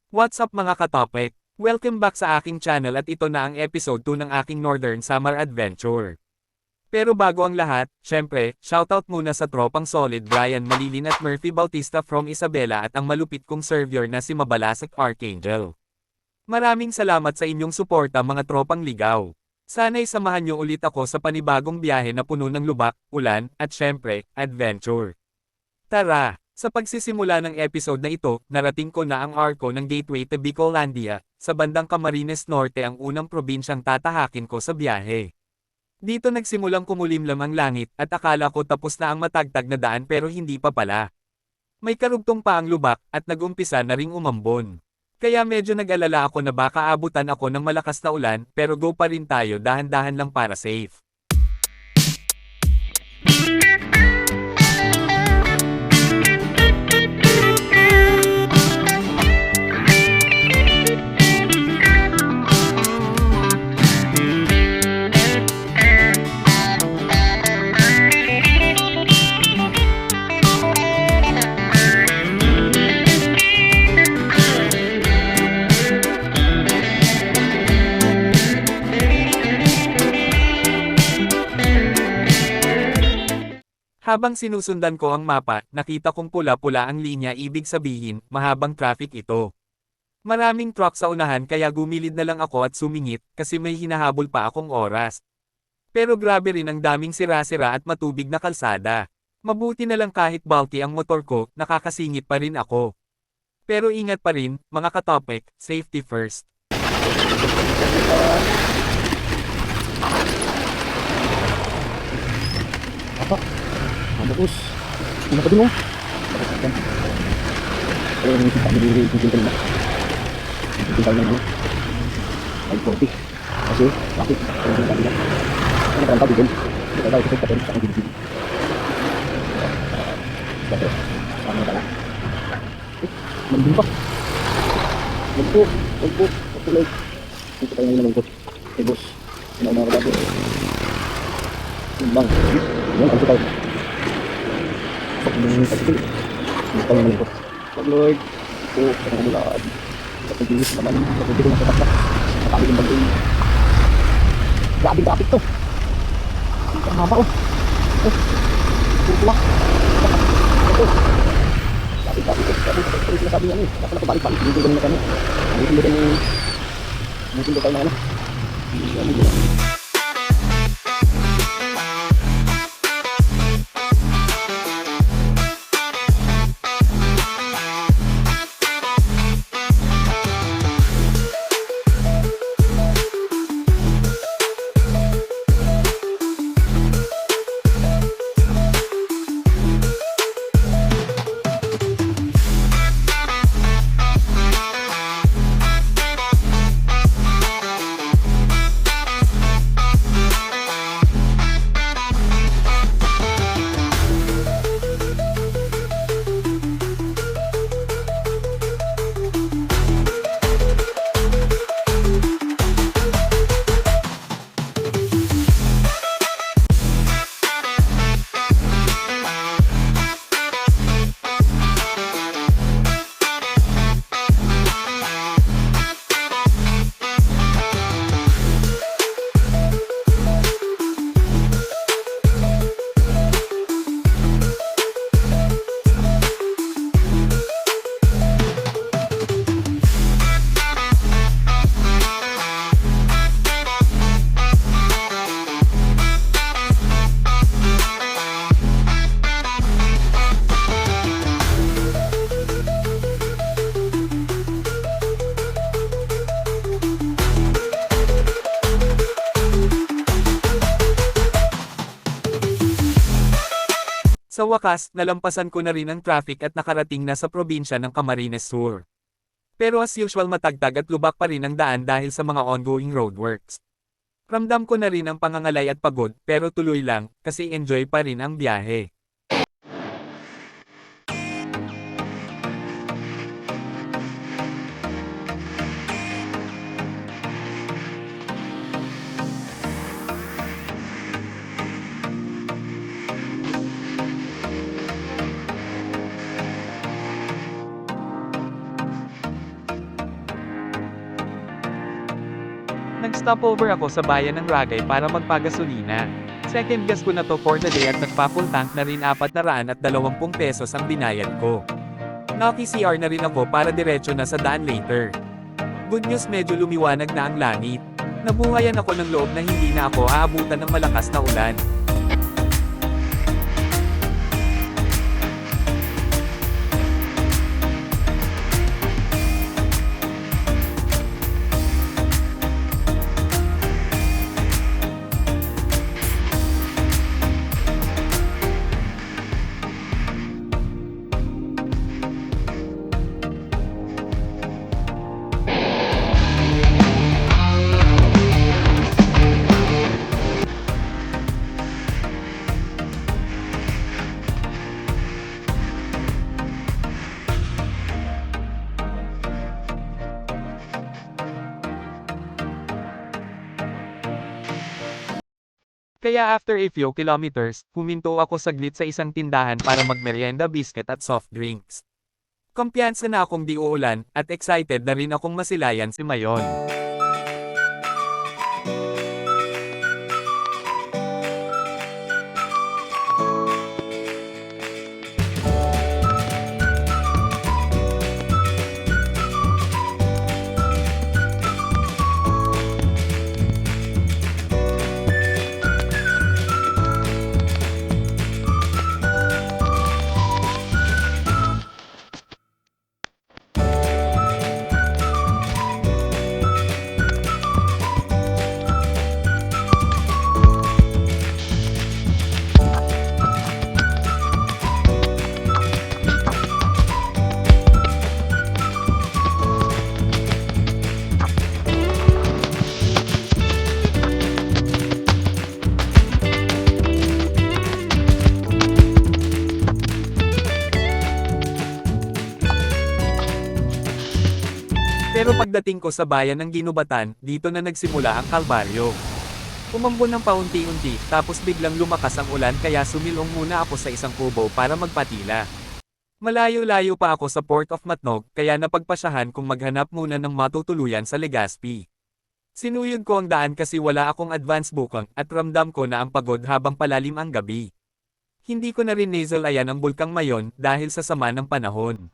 What's up mga katopek? Welcome back sa aking channel at ito na ang episode 2 ng aking Northern Summer Adventure. Pero bago ang lahat, syempre, shoutout muna sa tropang solid Brian Malilin at Murphy Bautista from Isabela at ang malupit kong server na si Mabalasik Archangel. Maraming salamat sa inyong suporta mga tropang ligaw. Sana'y samahan niyo ulit ako sa panibagong biyahe na puno ng lubak, ulan, at syempre, adventure. Tara! Sa pagsisimula ng episode na ito, narating ko na ang arko ng gateway to Bicolandia, sa bandang Camarines Norte ang unang probinsyang tatahakin ko sa biyahe. Dito nagsimulang kumulimlam ang langit at akala ko tapos na ang matagtag na daan pero hindi pa pala. May karugtong pa ang lubak at nag-umpisa na ring umambon. Kaya medyo nag-alala ako na baka abutan ako ng malakas na ulan pero go pa rin tayo dahan-dahan lang para safe. Habang sinusundan ko ang mapa, nakita kong pula-pula ang linya, ibig sabihin, mahabang traffic ito. Maraming truck sa unahan kaya gumilid na lang ako at sumingit, kasi may hinahabol pa akong oras. Pero grabe rin ang daming sira-sira at matubig na kalsada. Mabuti na lang kahit bulky ang motor ko, nakakasingit pa rin ako. Pero ingat pa rin, mga katopek, safety first. Bagus. Ano pa din mo? Ayun, hindi pa nabili yung pintal na. Pintal na ano? 540. Kasi, bakit? Ayun, yung sabi na. Ano parang tawag din? Ito daw, ito sa aking bibig. Bakit? Saan na pala? Mandun pa. Magpo. Pagpulay. Dito tayo ngayon naman po. Eh, boss. Ano mga kalabo? Bang. Yan, ang sitaw. Ini pasti kita menunggu. Lord, kemudian kita pilih teman, kita pilih masyarakat, kita pilih bantuin. Grabe tuh. Kenapa oh? Pulang. Grabe tuh. Sabi niya ni, dapat balik-balik dito ganun kami. Mungkin tayo na ano. Sa wakas, nalampasan ko na rin ang traffic at nakarating na sa probinsya ng Camarines Sur. Pero as usual matagtag at lubak pa rin ang daan dahil sa mga ongoing roadworks. Ramdam ko na rin ang pangangalay at pagod pero tuloy lang kasi enjoy pa rin ang biyahe. Nag-stopover ako sa bayan ng Ragay para magpagasolina. Second gas ko na to for the day at nagpa-full tank na rin 420 pesos ang binayad ko. Naki-CR na rin ako para diretso na sa daan later. Good news, medyo lumiwanag na ang langit. Nabuhayan ako ng loob na hindi na ako aabutan ng malakas na ulan. Kaya after a few kilometers, huminto ako saglit sa isang tindahan para magmerienda, biscuit at soft drinks. Kumpiyansa na akong di uulan, at excited na rin akong masilayan si Mayon. Pero pagdating ko sa bayan ng Ginubatan, dito na nagsimula ang kalbaryo. Umambon ng paunti-unti, tapos biglang lumakas ang ulan kaya sumilong muna ako sa isang kubo para magpatila. Malayo-layo pa ako sa Port of Matnog, kaya napagpasyahan kong maghanap muna ng matutuluyan sa Legazpi. Sinuyod ko ang daan kasi wala akong advance booking, at ramdam ko na ang pagod habang palalim ang gabi. Hindi ko na rin nasalayan ang Bulkang Mayon dahil sa sama ng panahon.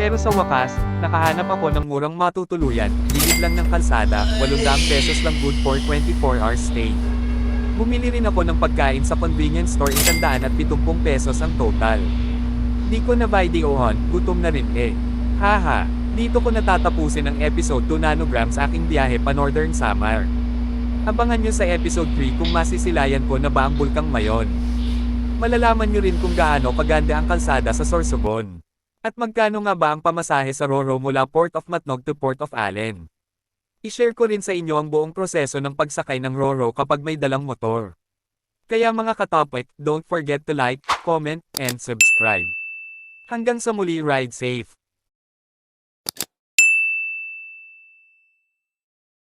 Pero sa wakas, nakahanap ako ng murang matutuluyan, gilid lang ng kalsada, 800 pesos lang, good for 24 hours stay. Bumili rin ako ng pagkain sa convenience store, 170 pesos ang total. Di ko na videohan, gutom na rin eh. Haha, dito ko natatapusin ang episode 2 nanograms aking biyahe pa Northern Samar. Abangan nyo sa episode 3 kung masisilayan ko na ba ang Bulkang Mayon. Malalaman nyo rin kung gaano kaganda ang kalsada sa Sorsogon. At magkano nga ba ang pamasahe sa Roro mula Port of Matnog to Port of Allen? I-share ko rin sa inyo ang buong proseso ng pagsakay ng Roro kapag may dalang motor. Kaya mga katopik, don't forget to like, comment, and subscribe. Hanggang sa muli, ride safe!